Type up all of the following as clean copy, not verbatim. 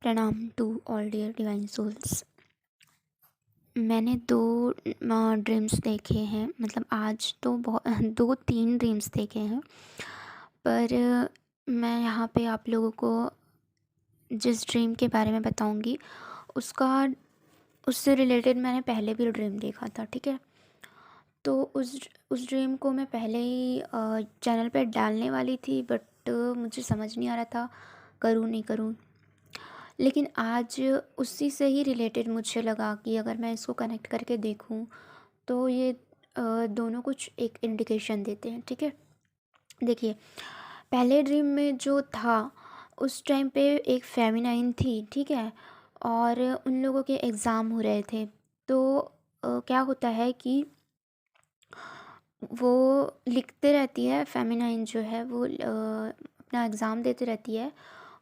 प्रणाम to all dear divine souls. मैंने दो ड्रीम्स देखे हैं, मतलब आज तो बहुत 2-3 ड्रीम्स देखे हैं। पर मैं यहाँ पे आप लोगों को जिस ड्रीम के बारे में बताऊँगी उसका उससे रिलेटेड मैंने पहले भी ड्रीम देखा था, ठीक है। तो उस ड्रीम को मैं पहले ही चैनल पे डालने वाली थी, बट मुझे समझ नहीं आ रहा था करूँ नहीं करूँ। लेकिन आज उसी से ही रिलेटेड मुझे लगा कि अगर मैं इसको कनेक्ट करके देखूं तो ये दोनों कुछ एक इंडिकेशन देते हैं, ठीक है। देखिए, पहले ड्रीम में जो था उस टाइम पे एक फेमिनाइन थी, ठीक है। और उन लोगों के एग्ज़ाम हो रहे थे। तो क्या होता है कि वो लिखते रहती है, फेमिनाइन जो है वो अपना एग्ज़ाम देते रहती है।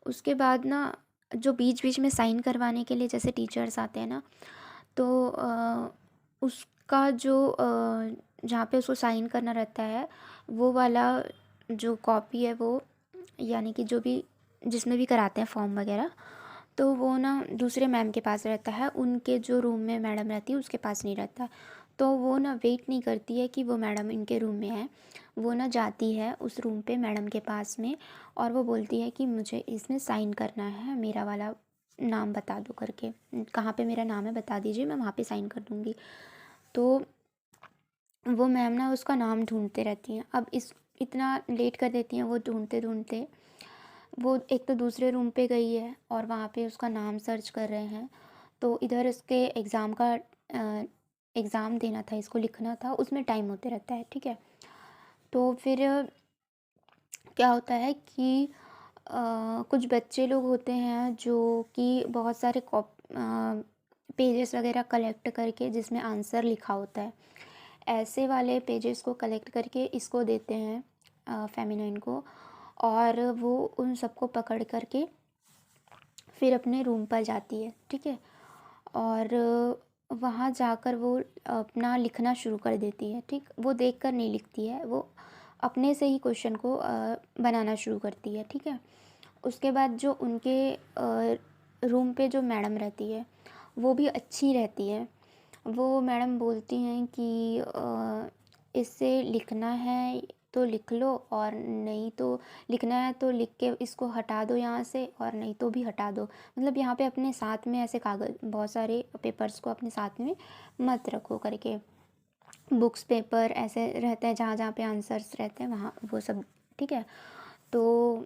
उसके बाद ना जो बीच बीच में साइन करवाने के लिए जैसे टीचर्स आते हैं ना, तो उसका जो जहाँ पे उसको साइन करना रहता है वो वाला जो कॉपी है वो, यानी कि जो भी जिसमें भी कराते हैं फॉर्म वगैरह, तो वो ना दूसरे मैम के पास रहता है। उनके जो रूम में मैडम रहती है उसके पास नहीं रहता। तो वो ना वेट नहीं करती है कि वो मैडम इनके रूम में है। वो ना जाती है उस रूम पे मैडम के पास में, और वो बोलती है कि मुझे इसमें साइन करना है, मेरा वाला नाम बता दो करके, कहाँ पे मेरा नाम है बता दीजिए, मैं वहाँ पे साइन कर दूँगी। तो वो मैम ना उसका नाम ढूंढते रहती हैं। अब इस इतना लेट कर देती हैं वो ढूंढते ढूंढते। वो एक तो दूसरे रूम पे गई है और वहाँ पे उसका नाम सर्च कर रहे हैं। तो इधर इसके एग्ज़ाम देना था, इसको लिखना था, उसमें टाइम होते रहता है, ठीक है। तो फिर क्या होता है कि कुछ बच्चे लोग होते हैं जो कि बहुत सारे पेजेस वगैरह कलेक्ट करके जिसमें आंसर लिखा होता है, ऐसे वाले पेजेस को कलेक्ट करके इसको देते हैं फेमिनाइन को। और वो उन सबको पकड़ करके फिर अपने रूम पर जाती है, ठीक है। और वहाँ जाकर वो अपना लिखना शुरू कर देती है, ठीक। वो देखकर नहीं लिखती है, वो अपने से ही क्वेश्चन को बनाना शुरू करती है, ठीक है। उसके बाद जो उनके रूम पे जो मैडम रहती है वो भी अच्छी रहती है। वो मैडम बोलती हैं कि इससे लिखना है तो लिख लो, और नहीं तो लिखना है तो लिख के इसको हटा दो यहाँ से, और नहीं तो भी हटा दो। मतलब यहाँ पे अपने साथ में ऐसे कागज़, बहुत सारे पेपर्स को अपने साथ में मत रखो करके। बुक्स पेपर ऐसे रहते हैं जहाँ जहाँ पे आंसर्स रहते हैं वहाँ वो सब, ठीक है। तो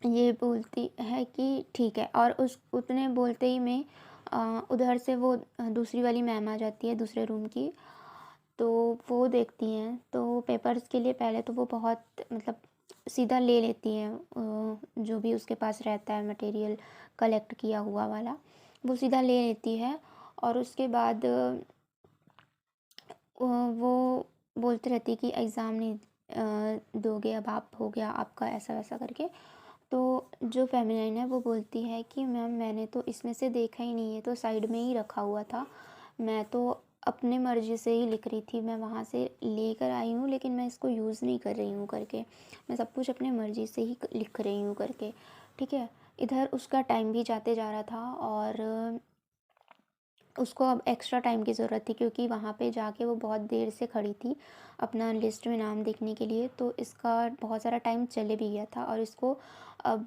ये बोलती है कि ठीक है, और उस उतने बोलते ही में उधर से वो दूसरी वाली मैम आ जाती है दूसरे रूम की। तो वो देखती हैं तो पेपर्स के लिए पहले तो वो बहुत, मतलब सीधा ले लेती हैं जो भी उसके पास रहता है मटेरियल कलेक्ट किया हुआ वाला, वो सीधा ले लेती है। और उसके बाद वो बोलती रहती है कि एग्ज़ाम नहीं दोगे, अब आप हो गया आपका, ऐसा वैसा करके। तो जो फेमिनाइन है वो बोलती है कि मैम मैंने तो इसमें से देखा ही नहीं है, तो साइड में ही रखा हुआ था, मैं तो अपने मर्ज़ी से ही लिख रही थी, मैं वहाँ से लेकर आई हूँ लेकिन मैं इसको यूज़ नहीं कर रही हूँ करके, मैं सब कुछ अपने मर्ज़ी से ही लिख रही हूँ करके, ठीक है। इधर उसका टाइम भी जाते जा रहा था, और उसको अब एक्स्ट्रा टाइम की ज़रूरत थी क्योंकि वहाँ पे जाके वो बहुत देर से खड़ी थी अपना लिस्ट में नाम देखने के लिए। तो इसका बहुत सारा टाइम चले भी गया था और इसको अब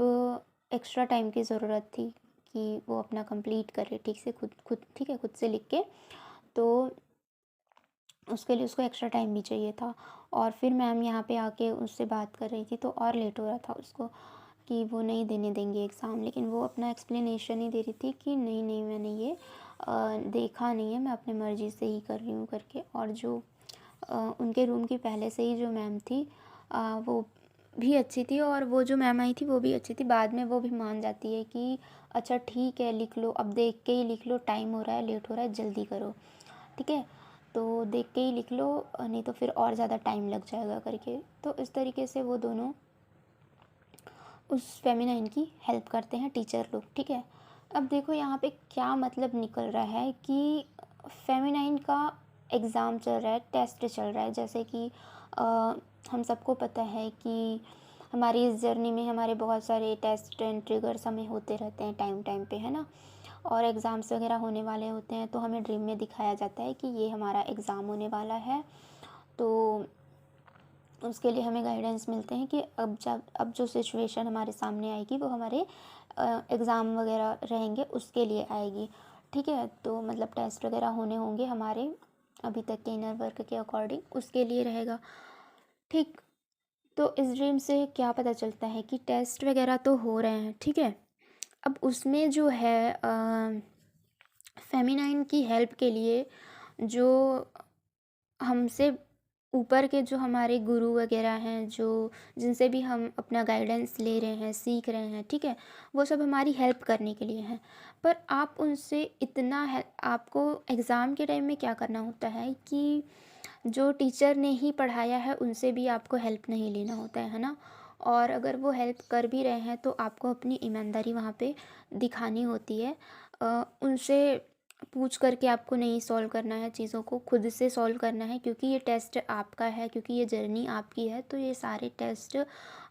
एक्स्ट्रा टाइम की ज़रूरत थी कि वो अपना कंप्लीट करे ठीक से, खुद खुद ठीक है, खुद से लिख के। तो उसके लिए उसको एक्स्ट्रा टाइम भी चाहिए था। और फिर मैम यहाँ पे आके उससे बात कर रही थी तो और लेट हो रहा था उसको, कि वो नहीं देने देंगे एग्ज़ाम। लेकिन वो अपना एक्सप्लेनेशन ही दे रही थी कि नहीं नहीं मैंने ये देखा नहीं है, मैं अपनी मर्ज़ी से ही कर रही हूँ करके। और जो उनके रूम की पहले से ही जो मैम थी वो भी अच्छी थी, और वो जो मैम आई थी वो भी अच्छी थी। बाद में वो भी मान जाती है कि अच्छा ठीक है लिख लो, अब देख के ही लिख लो, टाइम हो रहा है, लेट हो रहा है, जल्दी करो, ठीक है। तो देख के ही लिख लो, नहीं तो फिर और ज़्यादा टाइम लग जाएगा करके। तो इस तरीके से वो दोनों उस फेमिनाइन की हेल्प करते हैं टीचर लोग, ठीक है। अब देखो यहाँ पे क्या मतलब निकल रहा है कि फेमिनाइन का एग्ज़ाम चल रहा है, टेस्ट चल रहा है, जैसे कि हम सबको पता है कि हमारी इस जर्नी में हमारे बहुत सारे टेस्ट एंड ट्रिगर्स हमें होते रहते हैं टाइम टाइम पे, है ना। और एग्ज़ाम्स वगैरह होने वाले होते हैं तो हमें ड्रीम में दिखाया जाता है कि ये हमारा एग्ज़ाम होने वाला है। तो उसके लिए हमें गाइडेंस मिलते हैं कि अब जो सिचुएशन हमारे सामने आएगी वो हमारे एग्ज़ाम वगैरह रहेंगे उसके लिए आएगी, ठीक है। तो मतलब टेस्ट वगैरह होने होंगे हमारे अभी तक के इनर वर्क के अकॉर्डिंग, उसके लिए रहेगा, ठीक। तो इस ड्रीम से क्या पता चलता है कि टेस्ट वगैरह तो हो रहे हैं, ठीक है। अब उसमें जो है फेमिनाइन की हेल्प के लिए जो हमसे ऊपर के जो हमारे गुरु वगैरह हैं, जो जिनसे भी हम अपना गाइडेंस ले रहे हैं, सीख रहे हैं, ठीक है, वो सब हमारी हेल्प करने के लिए हैं। पर आप उनसे इतना है, आपको एग्ज़ाम के टाइम में क्या करना होता है कि जो टीचर ने ही पढ़ाया है उनसे भी आपको हेल्प नहीं लेना होता है ना। और अगर वो हेल्प कर भी रहे हैं तो आपको अपनी ईमानदारी वहाँ पे दिखानी होती है। उनसे पूछ करके आपको नहीं सॉल्व करना है, चीज़ों को खुद से सॉल्व करना है, क्योंकि ये टेस्ट आपका है, क्योंकि ये जर्नी आपकी है। तो ये सारे टेस्ट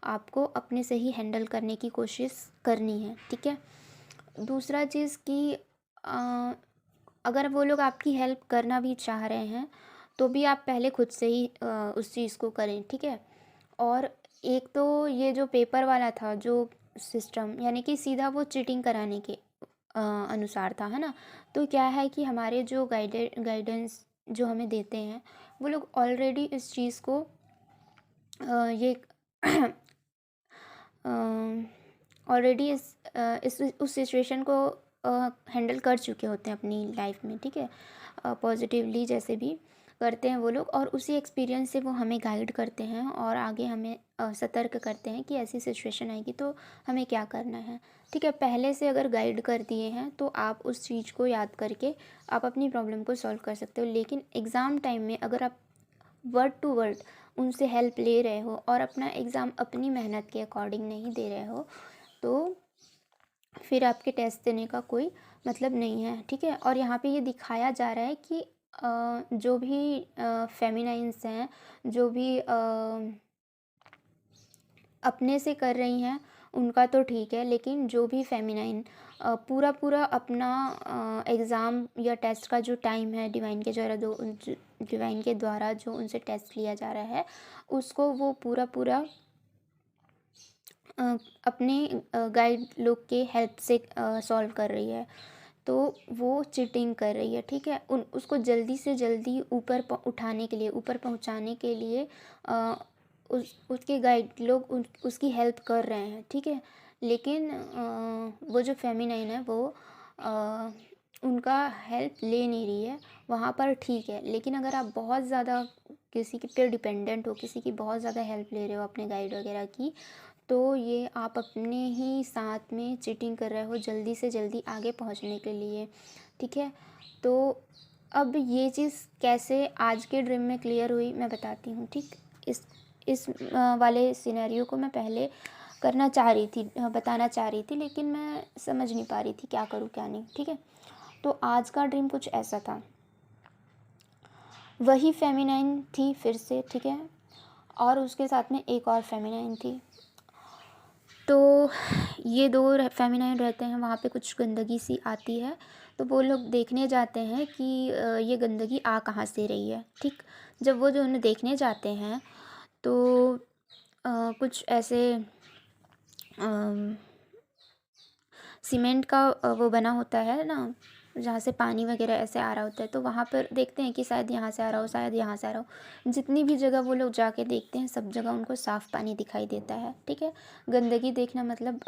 आपको अपने से ही हैंडल करने की कोशिश करनी है, ठीक है। दूसरा चीज़ कि अगर वो लोग आपकी हेल्प करना भी चाह रहे हैं तो भी आप पहले खुद से ही उस चीज़ को करें, ठीक है। और एक तो ये जो पेपर वाला था जो सिस्टम, यानी कि सीधा वो चीटिंग कराने के अनुसार था, है ना। तो क्या है कि हमारे जो गाइडेंस जो हमें देते हैं वो लोग ऑलरेडी इस चीज़ को ये ऑलरेडी इस उस सिचुएशन को हैंडल कर चुके होते हैं अपनी लाइफ में, ठीक है। पॉजिटिवली जैसे भी करते हैं वो लोग, और उसी एक्सपीरियंस से वो हमें गाइड करते हैं और आगे हमें सतर्क करते हैं कि ऐसी सिचुएशन आएगी तो हमें क्या करना है, ठीक है। पहले से अगर गाइड कर दिए हैं तो आप उस चीज़ को याद करके आप अपनी प्रॉब्लम को सॉल्व कर सकते हो। लेकिन एग्ज़ाम टाइम में अगर आप वर्ड टू वर्ड उनसे हेल्प ले रहे हो और अपना एग्ज़ाम अपनी मेहनत के अकॉर्डिंग नहीं दे रहे हो तो फिर आपके टेस्ट देने का कोई मतलब नहीं है, ठीक है। और यहाँ पे ये दिखाया जा रहा है कि जो भी फेमिनाइंस हैं, जो भी अपने से कर रही हैं उनका तो ठीक है, लेकिन जो भी फेमिनाइन पूरा पूरा अपना एग्ज़ाम या टेस्ट का जो टाइम है डिवाइन के द्वारा जो उनसे टेस्ट लिया जा रहा है उसको वो पूरा पूरा अपने गाइड लोग के हेल्प से सॉल्व कर रही है। तो वो चीटिंग कर रही है, ठीक है। उसको जल्दी से जल्दी ऊपर उठाने के लिए, ऊपर पहुंचाने के लिए उसके गाइड लोग उसकी हेल्प कर रहे हैं, ठीक है। लेकिन वो जो फेमिनाइन है वो अ, उनका हेल्प ले नहीं रही है वहाँ पर, ठीक है। लेकिन अगर आप बहुत ज़्यादा किसी के पे डिपेंडेंट हो, किसी की बहुत ज़्यादा हेल्प ले रहे हो अपने गाइड वगैरह की, तो ये आप अपने ही साथ में चीटिंग कर रहे हो जल्दी से जल्दी आगे पहुंचने के लिए, ठीक है। तो अब ये चीज़ कैसे आज के ड्रीम में क्लियर हुई मैं बताती हूँ, ठीक। इस वाले सिनेरियो को मैं पहले करना चाह रही थी, बताना चाह रही थी, लेकिन मैं समझ नहीं पा रही थी क्या करूँ क्या नहीं, ठीक है। तो आज का ड्रीम कुछ ऐसा था, वही फेमिनाइन थी फिर से, ठीक है। और उसके साथ में एक और फेमिनाइन थी। तो ये दो फेमिनाइन रहते हैं, वहाँ पे कुछ गंदगी सी आती है तो वो लोग देखने जाते हैं कि ये गंदगी आ कहाँ से रही है, ठीक। जब वो जो उन्हें देखने जाते हैं तो कुछ ऐसे सीमेंट का वो बना होता है ना, जहाँ से पानी वगैरह ऐसे आ रहा होता है, तो वहाँ पर देखते हैं कि शायद यहाँ से आ रहा हो, शायद यहाँ से आ रहा हो। जितनी भी जगह वो लोग जाके देखते हैं सब जगह उनको साफ़ पानी दिखाई देता है, ठीक है। गंदगी देखना मतलब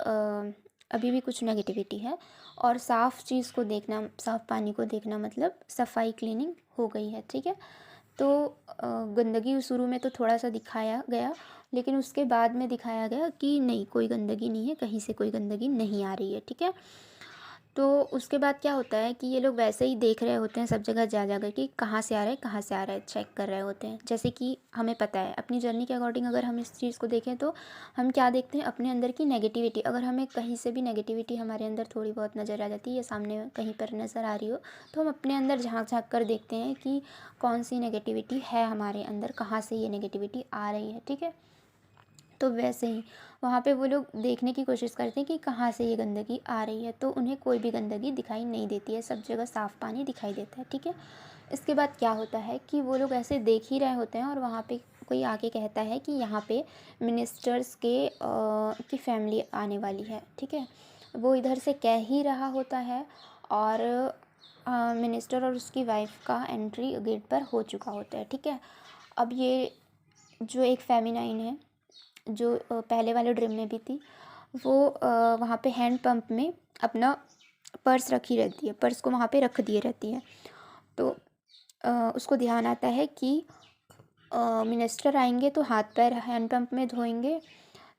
अभी भी कुछ नेगेटिविटी है, और साफ़ चीज़ को देखना, साफ़ पानी को देखना मतलब सफाई क्लीनिंग हो गई है, ठीक है। तो गंदगी शुरू में तो थोड़ा सा दिखाया गया, लेकिन उसके बाद में दिखाया गया कि नहीं, कोई गंदगी नहीं है, कहीं से कोई गंदगी नहीं आ रही है, ठीक है। तो उसके बाद क्या होता है कि ये लोग वैसे ही देख रहे होते हैं सब जगह जा कर कि कहाँ से आ रहा है, कहाँ से आ रहा है, चेक कर रहे होते हैं। जैसे कि हमें पता है अपनी जर्नी के अकॉर्डिंग, अगर हम इस चीज़ को देखें तो हम क्या देखते हैं, अपने अंदर की नेगेटिविटी। अगर हमें कहीं से भी नेगेटिविटी हमारे अंदर थोड़ी बहुत नज़र आ जाती है या सामने कहीं पर नज़र आ रही हो, तो हम अपने अंदर झाँक झाँक कर देखते हैं कि कौन सी नेगेटिविटी है हमारे अंदर, कहाँ से ये नेगेटिविटी आ रही है, ठीक है। तो वैसे ही वहाँ पे वो लोग देखने की कोशिश करते हैं कि कहाँ से ये गंदगी आ रही है, तो उन्हें कोई भी गंदगी दिखाई नहीं देती है, सब जगह साफ़ पानी दिखाई देता है, ठीक है। इसके बाद क्या होता है कि वो लोग ऐसे देख ही रहे होते हैं और वहाँ पे कोई आके कहता है कि यहाँ पे मिनिस्टर्स की फैमिली आने वाली है, ठीक है। वो इधर से कह ही रहा होता है और मिनिस्टर और उसकी वाइफ का एंट्री गेट पर हो चुका होता है, ठीक है। अब ये जो एक फेमिनाइन है, जो पहले वाले ड्रीम में भी थी, वो वहाँ पे हैंड पंप में अपना पर्स रखी रहती है, पर्स को वहाँ पे रख दिए रहती है। तो उसको ध्यान आता है कि मिनिस्टर आएंगे तो हाथ पैर हैंड पंप में धोएंगे,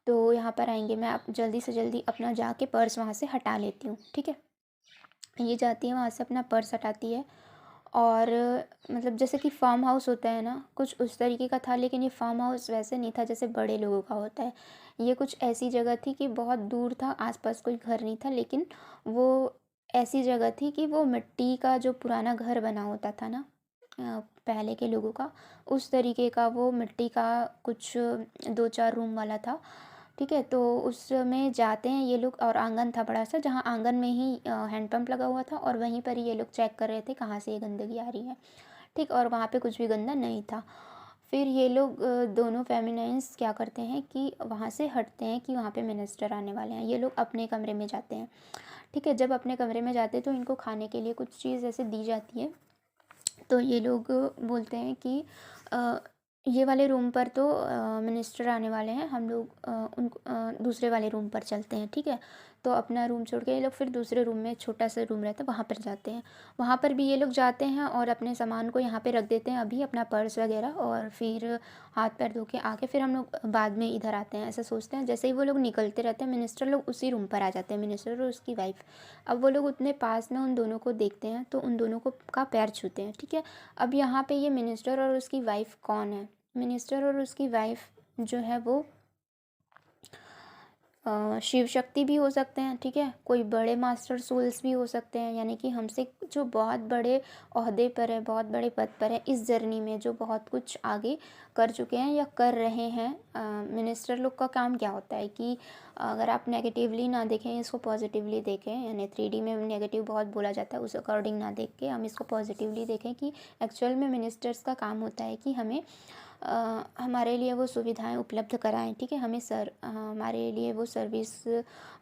तो यहाँ पर आएंगे, मैं आप जल्दी से जल्दी अपना जाके पर्स वहाँ से हटा लेती हूँ, ठीक है। ये जाती है वहाँ से अपना पर्स हटाती है और मतलब जैसे कि फार्म हाउस होता है ना, कुछ उस तरीके का था, लेकिन ये फार्म हाउस वैसे नहीं था जैसे बड़े लोगों का होता है। ये कुछ ऐसी जगह थी कि बहुत दूर था, आसपास कोई घर नहीं था, लेकिन वो ऐसी जगह थी कि वो मिट्टी का जो पुराना घर बना होता था ना, पहले के लोगों का, उस तरीके का वो मिट्टी का कुछ 2-4 रूम वाला था, ठीक है। तो उसमें जाते हैं ये लोग और आंगन था बड़ा सा, जहाँ आंगन में ही हैंडपंप लगा हुआ था और वहीं पर ही ये लोग चेक कर रहे थे कहाँ से ये गंदगी आ रही है, ठीक। और वहाँ पे कुछ भी गंदा नहीं था। फिर ये लोग दोनों फेमिनाइंस क्या करते हैं कि वहाँ से हटते हैं कि वहाँ पे मिनिस्टर आने वाले हैं। ये लोग अपने कमरे में जाते हैं, ठीक है। जब अपने कमरे में जाते हैं तो इनको खाने के लिए कुछ चीज़ ऐसे दी जाती है। तो ये लोग बोलते हैं कि अ, ये वाले रूम पर तो मिनिस्टर आने वाले हैं, हम लोग उनको दूसरे वाले रूम पर चलते हैं, ठीक है। तो अपना रूम छोड़ के ये लोग फिर दूसरे रूम में, छोटा सा रूम रहता है, वहाँ पर जाते हैं। वहाँ पर भी ये लोग जाते हैं और अपने सामान को यहाँ पे रख देते हैं अभी, अपना पर्स वगैरह, और फिर हाथ पैर धो के आके फिर हम लोग बाद में इधर आते हैं, ऐसा सोचते हैं। जैसे ही वो लोग निकलते रहते हैं, मिनिस्टर लोग उसी रूम पर आ जाते हैं, मिनिस्टर और उसकी वाइफ। अब वो लोग उतने पास में उन दोनों को देखते हैं तो उन दोनों को का पैर छूते हैं, ठीक है। अब यहाँ पे ये मिनिस्टर और उसकी वाइफ कौन है? मिनिस्टर और उसकी वाइफ जो है वो शिव शक्ति भी हो सकते हैं, ठीक है। कोई बड़े मास्टर सोल्स भी हो सकते हैं, यानी कि हमसे जो बहुत बड़े ओहदे पर है, बहुत बड़े पद पर है इस जर्नी में, जो बहुत कुछ आगे कर चुके हैं या कर रहे हैं। मिनिस्टर लोग का काम क्या होता है कि अगर आप नेगेटिवली ना देखें, इसको पॉजिटिवली देखें, यानी 3D में नेगेटिव बहुत बोला जाता है, उस अकॉर्डिंग ना देख के हम इसको पॉजिटिवली देखें कि एक्चुअल में मिनिस्टर्स का काम होता है कि हमें हमारे लिए वो सुविधाएं उपलब्ध कराएं, ठीक है। हमारे लिए वो सर्विस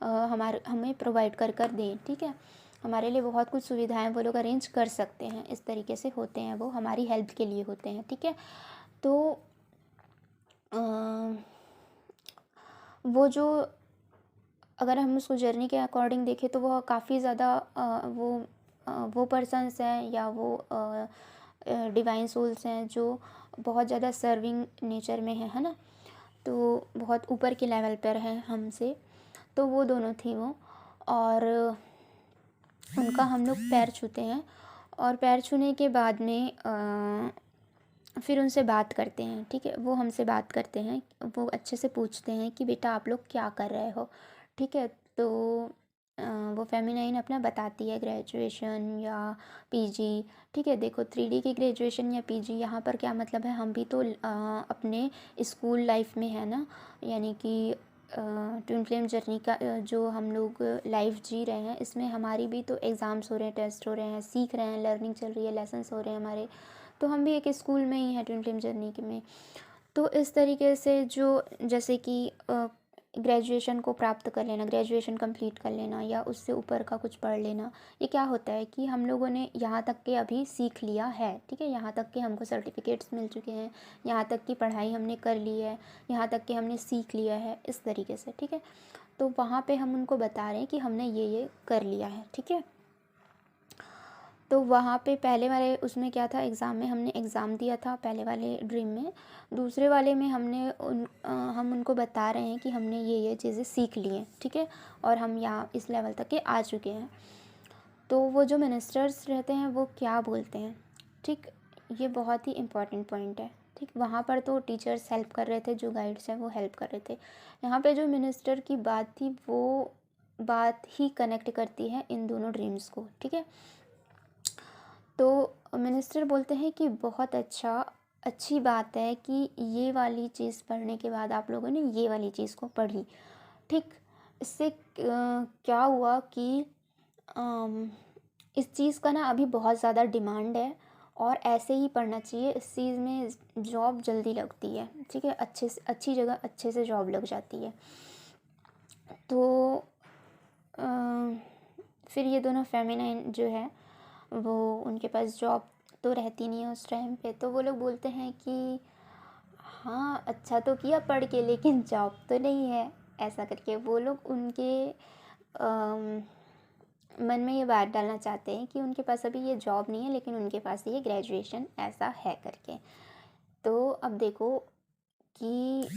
हमारे हमें प्रोवाइड कर दें, ठीक है। हमारे लिए बहुत कुछ सुविधाएं वो लोग अरेंज कर सकते हैं, इस तरीके से होते हैं, वो हमारी हेल्प के लिए होते हैं, ठीक है। तो अ, वो जो, अगर हम उसको जर्नी के अकॉर्डिंग देखें तो वह काफ़ी ज़्यादा वो पर्सन्स हैं या वो डिवाइन सोल्स हैं जो बहुत ज़्यादा सर्विंग नेचर में है ना, तो बहुत ऊपर के लेवल पर हैं हमसे। तो वो दोनों थी वो, और उनका हम लोग पैर छूते हैं और पैर छूने के बाद में फिर उनसे बात करते हैं, ठीक है। वो हमसे बात करते हैं, वो अच्छे से पूछते हैं कि बेटा आप लोग क्या कर रहे हो, ठीक है। तो वो फेमिनाइन अपना बताती है, ग्रेजुएशन या पीजी, ठीक है। देखो 3D की ग्रेजुएशन या पीजी यहाँ पर क्या मतलब है, हम भी तो अपने स्कूल लाइफ में है ना, यानी कि ट्विन फ्लेम जर्नी का जो हम लोग लाइफ जी रहे हैं, इसमें हमारी भी तो एग्ज़ाम्स हो रहे हैं, टेस्ट हो रहे हैं, सीख रहे हैं, लर्निंग चल रही है, लेसन्स हो रहे हैं हमारे। तो हम भी एक स्कूल में ही हैं ट्विन फ्लेम जर्नी के में। तो इस तरीके से जो, जैसे कि ग्रेजुएशन को प्राप्त कर लेना, ग्रेजुएशन कंप्लीट कर लेना या उससे ऊपर का कुछ पढ़ लेना, ये क्या होता है कि हम लोगों ने यहाँ तक के अभी सीख लिया है, ठीक है। यहाँ तक के हमको सर्टिफिकेट्स मिल चुके हैं, यहाँ तक की पढ़ाई हमने कर ली है, यहाँ तक के हमने सीख लिया है, इस तरीके से, ठीक है। तो वहाँ पे हम उनको बता रहे हैं कि हमने ये कर लिया है, ठीक है। तो वहाँ पे पहले वाले उसमें क्या था, एग्ज़ाम में हमने एग्ज़ाम दिया था पहले वाले ड्रीम में। दूसरे वाले में हम उनको बता रहे हैं कि हमने ये चीज़ें सीख ली हैं, ठीक है, और हम यहाँ इस लेवल तक के आ चुके हैं। तो वो जो मिनिस्टर्स रहते हैं वो क्या बोलते हैं, ठीक, ये बहुत ही इम्पॉर्टेंट पॉइंट है, ठीक। वहाँ पर तो टीचर्स हेल्प कर रहे थे, जो गाइड्स हैं वो हेल्प कर रहे थे। यहाँ पे जो मिनिस्टर की बात थी वो बात ही कनेक्ट करती है इन दोनों ड्रीम्स को, ठीक है। तो मिनिस्टर बोलते हैं कि बहुत अच्छा, अच्छी बात है कि ये वाली चीज़ पढ़ने के बाद आप लोगों ने ये वाली चीज़ को पढ़ी, ठीक। इससे क्या हुआ कि अम, इस चीज़ का ना अभी बहुत ज़्यादा डिमांड है और ऐसे ही पढ़ना चाहिए। इस चीज़ में जॉब जल्दी लगती है, ठीक है, अच्छे से अच्छी जगह अच्छे से जॉब लग जाती है। तो अ, फिर ये दोनों फेमिनाइन जो है वो, उनके पास जॉब तो रहती नहीं है उस टाइम पे, तो वो लोग बोलते हैं कि हाँ अच्छा तो किया पढ़ के, लेकिन जॉब तो नहीं है। ऐसा करके वो लोग उनके अम, मन में ये बात डालना चाहते हैं कि उनके पास अभी ये जॉब नहीं है, लेकिन उनके पास ये ग्रेजुएशन ऐसा है करके। तो अब देखो कि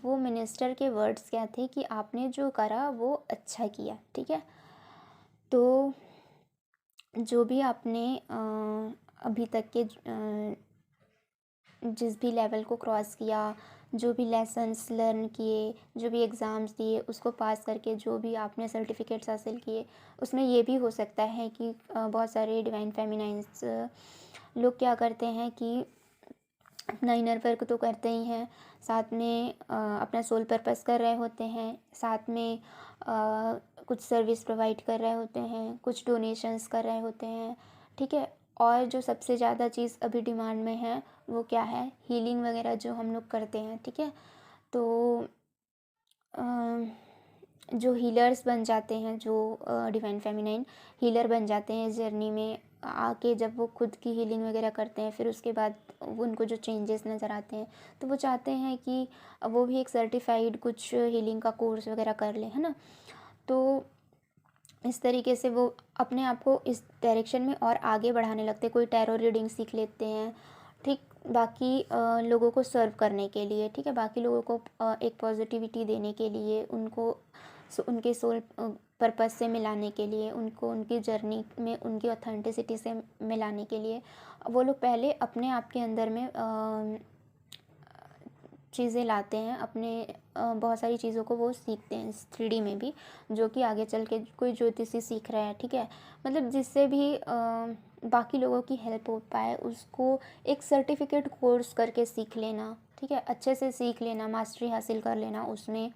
वो मिनिस्टर के वर्ड्स क्या थे कि आपने जो करा वो अच्छा किया, ठीक है। तो जो भी आपने अभी तक के जिस भी लेवल को क्रॉस किया, जो भी लेसन्स लर्न किए, जो भी एग्ज़ाम्स दिए, उसको पास करके जो भी आपने सर्टिफिकेट्स हासिल किए, उसमें ये भी हो सकता है कि बहुत सारे डिवाइन फेमिनाइन्स लोग क्या करते हैं कि अपना इनर वर्क तो करते ही हैं, साथ में अपना सोल पर्पस कर रहे होते हैं, साथ में कुछ सर्विस प्रोवाइड कर रहे होते हैं, कुछ डोनेशंस कर रहे होते हैं, ठीक है। और जो सबसे ज़्यादा चीज़ अभी डिमांड में है वो क्या है, हीलिंग वगैरह जो हम लोग करते हैं, ठीक है। तो जो हीलर्स बन जाते हैं, जो डिवाइन फेमिनाइन हीलर बन जाते हैं इस जर्नी में आके, जब वो खुद की हीलिंग वगैरह करते हैं, फिर उसके बाद उनको जो चेंजेस नज़र आते हैं, तो वो चाहते हैं कि वो भी एक सर्टिफाइड कुछ हीलिंग का कोर्स वगैरह कर लें, है ना। तो इस तरीके से वो अपने आप को इस डायरेक्शन में और आगे बढ़ाने लगते हैं। कोई टैरो रीडिंग सीख लेते हैं, ठीक, बाकी लोगों को सर्व करने के लिए, ठीक है, बाकी लोगों को एक पॉजिटिविटी देने के लिए, उनको उनके सोल पर्पस से मिलाने के लिए, उनको उनकी जर्नी में उनकी ऑथेंटिसिटी से मिलाने के लिए वो लोग पहले अपने आप के अंदर में चीज़ें लाते हैं, अपने बहुत सारी चीज़ों को वो सीखते हैं इस 3D में भी, जो कि आगे चल के कोई ज्योतिषी सीख रहा है, ठीक है, मतलब जिससे भी बाकी लोगों की हेल्प हो पाए, उसको एक सर्टिफिकेट कोर्स करके सीख लेना, ठीक है, अच्छे से सीख लेना, मास्टरी हासिल कर लेना उसमें।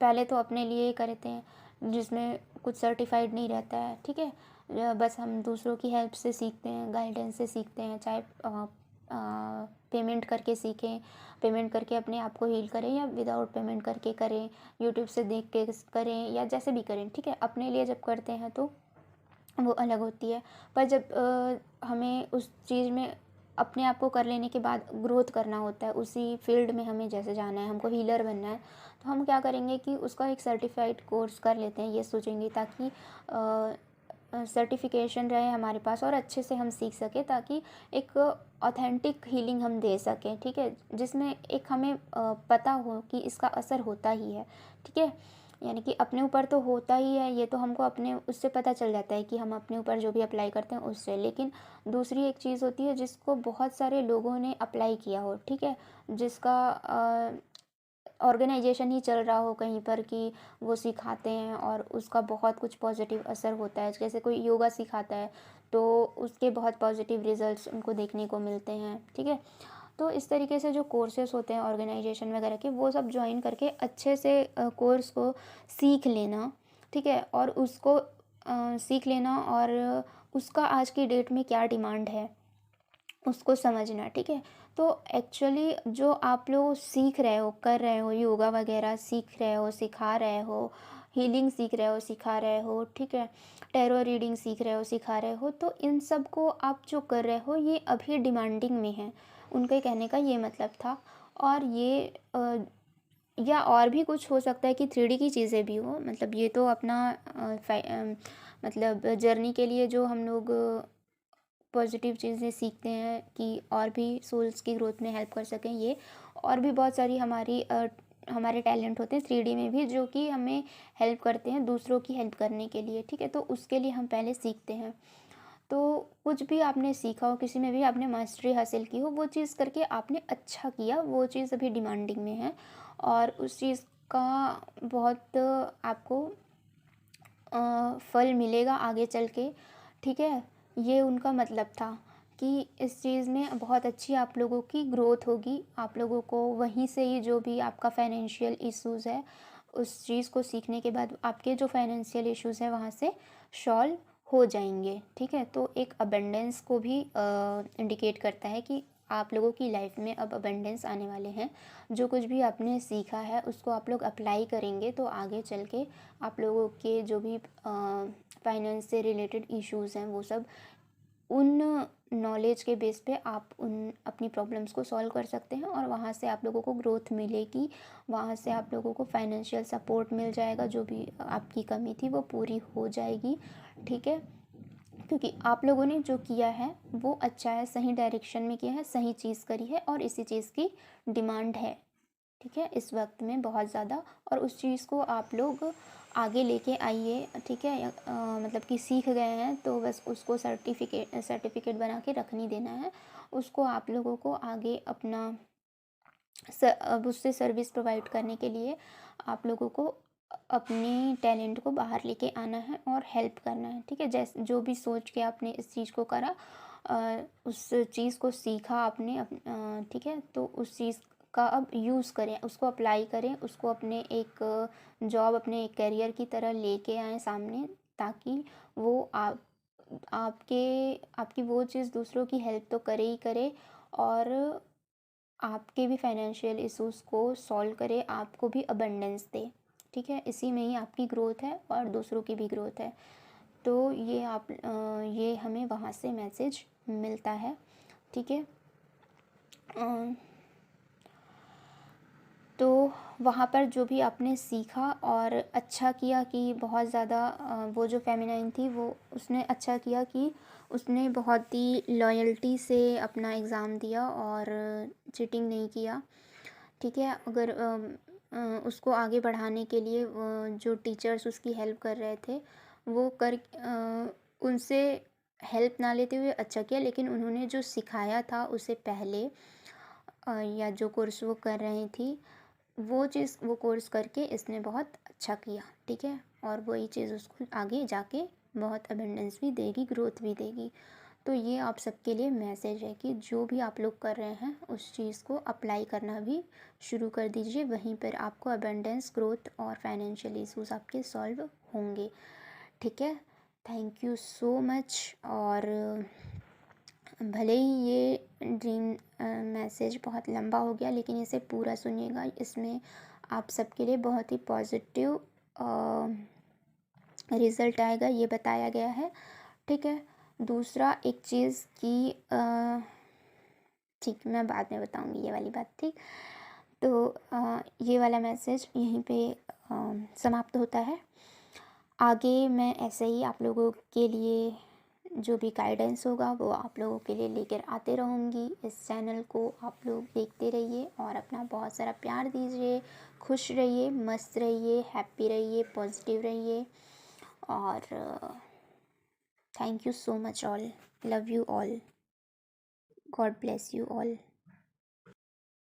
पहले तो अपने लिए ही करते हैं जिसमें कुछ सर्टिफाइड नहीं रहता है, ठीक है, बस हम दूसरों की हेल्प से सीखते हैं, गाइडेंस से सीखते हैं, चाहे पेमेंट करके सीखें, पेमेंट करके अपने आप को हील करें या विदाउट पेमेंट करके करें, यूट्यूब से देख के करें या जैसे भी करें, ठीक है। अपने लिए जब करते हैं तो वो अलग होती है, पर जब हमें उस चीज़ में अपने आप को कर लेने के बाद ग्रोथ करना होता है, उसी फील्ड में हमें जैसे जाना है, हमको हीलर बनना है, तो हम क्या करेंगे कि उसका एक सर्टिफाइड कोर्स कर लेते हैं, ये सोचेंगे ताकि सर्टिफिकेशन रहे हमारे पास और अच्छे से हम सीख सकें, ताकि एक ऑथेंटिक हीलिंग हम दे सकें, ठीक है, जिसमें एक हमें पता हो कि इसका असर होता ही है, ठीक है। यानी कि अपने ऊपर तो होता ही है, ये तो हमको अपने उससे पता चल जाता है कि हम अपने ऊपर जो भी अप्लाई करते हैं उससे, लेकिन दूसरी एक चीज़ होती है जिसको बहुत सारे लोगों ने अप्लाई किया हो, ठीक है, जिसका ऑर्गेनाइजेशन ही चल रहा हो कहीं पर कि वो सिखाते हैं और उसका बहुत कुछ पॉजिटिव असर होता है, जैसे कोई योगा सिखाता है तो उसके बहुत पॉजिटिव रिजल्ट्स उनको देखने को मिलते हैं, ठीक है। तो इस तरीके से जो कोर्सेज़ होते हैं ऑर्गेनाइजेशन वगैरह के, वो सब ज्वाइन करके अच्छे से कोर्स को सीख लेना, ठीक है, और उसको सीख लेना और उसका आज की डेट में क्या डिमांड है उसको समझना, ठीक है। तो एक्चुअली जो आप लोग सीख रहे हो, कर रहे हो, योगा वगैरह सीख रहे हो, सिखा रहे हो, हीलिंग सीख रहे हो, सिखा रहे हो, ठीक है, टैरो रीडिंग सीख रहे हो, सिखा रहे हो, तो इन सब को आप जो कर रहे हो ये अभी डिमांडिंग में है, उनके कहने का ये मतलब था। और ये या और भी कुछ हो सकता है कि 3D की चीज़ें भी हो, मतलब ये तो अपना मतलब जर्नी के लिए जो हम लोग पॉजिटिव चीज़ें सीखते हैं कि और भी सोल्स की ग्रोथ में हेल्प कर सकें, ये और भी बहुत सारी हमारे टैलेंट होते हैं 3D में भी, जो कि हमें हेल्प करते हैं दूसरों की हेल्प करने के लिए, ठीक है, तो उसके लिए हम पहले सीखते हैं। तो कुछ भी आपने सीखा हो, किसी में भी आपने मास्टरी हासिल की हो, वो चीज़ करके आपने अच्छा किया, वो चीज़ अभी डिमांडिंग में है और उस चीज़ का बहुत आपको फल मिलेगा आगे चल के, ठीक है, ये उनका मतलब था कि इस चीज़ में बहुत अच्छी आप लोगों की ग्रोथ होगी। आप लोगों को वहीं से ही जो भी आपका फाइनेंशियल इश्यूज़ है, उस चीज़ को सीखने के बाद आपके जो फाइनेंशियल इश्यूज़ है वहाँ से सॉल्व हो जाएंगे। ठीक है, तो एक अबंडेंस को भी इंडिकेट करता है कि आप लोगों की लाइफ में अब अबंडेंस आने वाले हैं। जो कुछ भी आपने सीखा है उसको आप लोग अप्लाई करेंगे तो आगे चल के आप लोगों के जो भी फाइनेंस से रिलेटेड इश्यूज़ हैं वो सब उन नॉलेज के बेस पे आप उन अपनी प्रॉब्लम्स को सॉल्व कर सकते हैं और वहाँ से आप लोगों को ग्रोथ मिलेगी। वहाँ से आप लोगों को फाइनेंशियल सपोर्ट मिल जाएगा, जो भी आपकी कमी थी वो पूरी हो जाएगी। ठीक है, क्योंकि आप लोगों ने जो किया है वो अच्छा है, सही डायरेक्शन में किया है, सही चीज़ करी है और इसी चीज़ की डिमांड है। ठीक है, इस वक्त में बहुत ज़्यादा, और उस चीज़ को आप लोग आगे लेके आइए। ठीक है, मतलब कि सीख गए हैं तो बस उसको सर्टिफिकेट बना के रख नहीं देना है, उसको आप लोगों को आगे अपना अब उससे सर्विस प्रोवाइड करने के लिए आप लोगों को अपने टैलेंट को बाहर लेके आना है और हेल्प करना है। ठीक है, जैसे जो भी सोच के आपने इस चीज़ को करा, उस चीज़ को सीखा आपने ठीक है, तो उस चीज़ का अब यूज़ करें, उसको अप्लाई करें, उसको अपने एक जॉब, अपने एक करियर की तरह लेके आएँ सामने, ताकि वो आपकी वो चीज़ दूसरों की हेल्प तो करे ही करे और आपके भी फाइनेंशियल इश्यूज़ को सॉल्व करे, आपको भी अबंडेंस दे। ठीक है, इसी में ही आपकी ग्रोथ है और दूसरों की भी ग्रोथ है। तो ये हमें वहाँ से मैसेज मिलता है। ठीक है, अ, तो वहाँ पर जो भी आपने सीखा और अच्छा किया कि बहुत ज़्यादा वो जो फेमिनाइन थी वो उसने अच्छा किया कि उसने बहुत ही लॉयल्टी से अपना एग्ज़ाम दिया और चीटिंग नहीं किया। ठीक है, अगर उसको आगे बढ़ाने के लिए जो टीचर्स उसकी हेल्प कर रहे थे वो उनसे हेल्प ना लेते हुए अच्छा किया, लेकिन उन्होंने जो सिखाया था उसे पहले या जो कोर्स वो कर रही थी वो कोर्स करके इसने बहुत अच्छा किया। ठीक है, और वही चीज़ उसको आगे जाके बहुत अबंडेंस भी देगी, ग्रोथ भी देगी। तो ये आप सबके लिए मैसेज है कि जो भी आप लोग कर रहे हैं उस चीज़ को अप्लाई करना भी शुरू कर दीजिए, वहीं पर आपको अबंडेंस, ग्रोथ और फाइनेंशियल इश्यूज आपके सॉल्व होंगे। ठीक है, थैंक यू सो मच। और भले ही ये ड्रीम मैसेज बहुत लंबा हो गया, लेकिन इसे पूरा सुनिएगा, इसमें आप सबके लिए बहुत ही पॉजिटिव रिज़ल्ट आएगा, ये बताया गया है। ठीक है, दूसरा एक चीज़ कि ठीक, मैं बाद में बताऊंगी ये वाली बात। ठीक, तो ये वाला मैसेज यहीं पे समाप्त होता है। आगे मैं ऐसे ही आप लोगों के लिए जो भी गाइडेंस होगा वो आप लोगों के लिए लेकर आते रहूँगी। इस चैनल को आप लोग देखते रहिए और अपना बहुत सारा प्यार दीजिए। खुश रहिए, मस्त रहिए, हैप्पी रहिए, पॉजिटिव रहिए और thank you so much all. Love you all. God bless you all.